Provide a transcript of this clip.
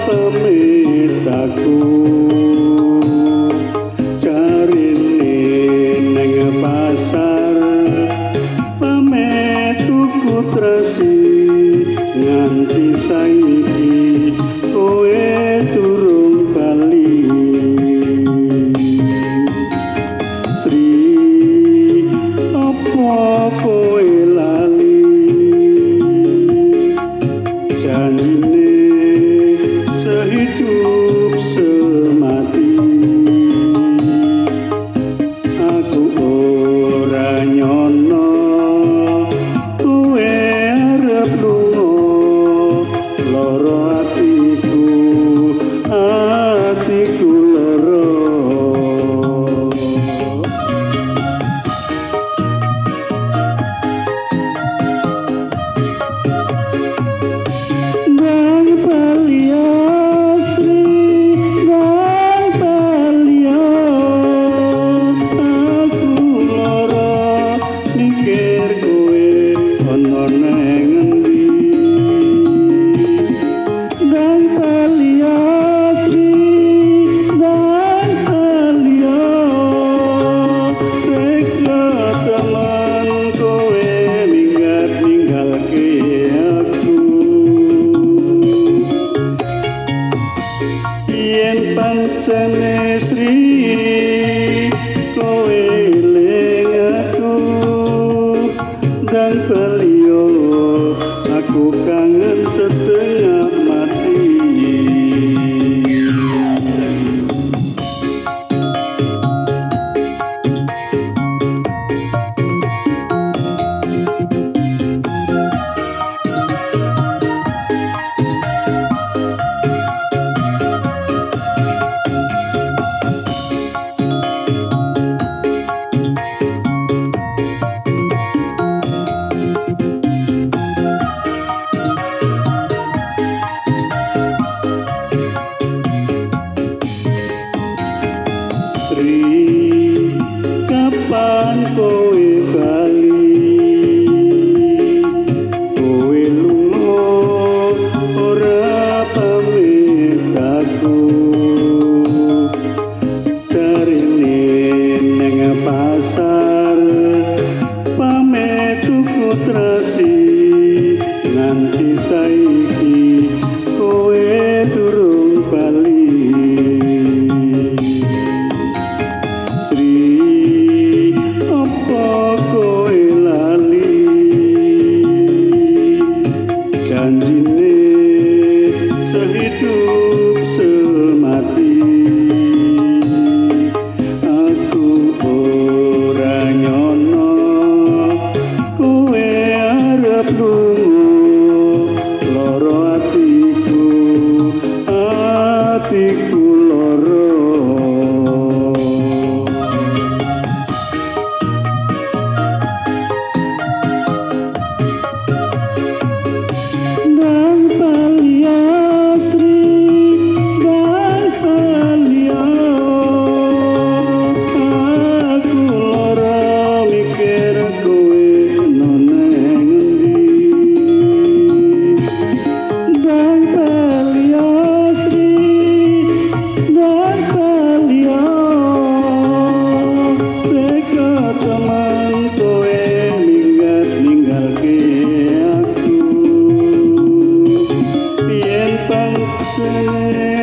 pemitaku jarine nang pasar pametuku tresi nganti saiki kowe durung bali Sri apa kowe lali janjine sehidup semati aku ora nyono kowe arep lunga loro atiku loro pancene Sri kowe eling aku dan beliau aku kangen setengah mati kapan kowe bali kowe lunga ora pamit aku jarine nang pasar pamit tuku tresi nganti saiki kowe durung bali janjine sehidup semati aku ora nyono kowe arep lunga loro atiku loro Say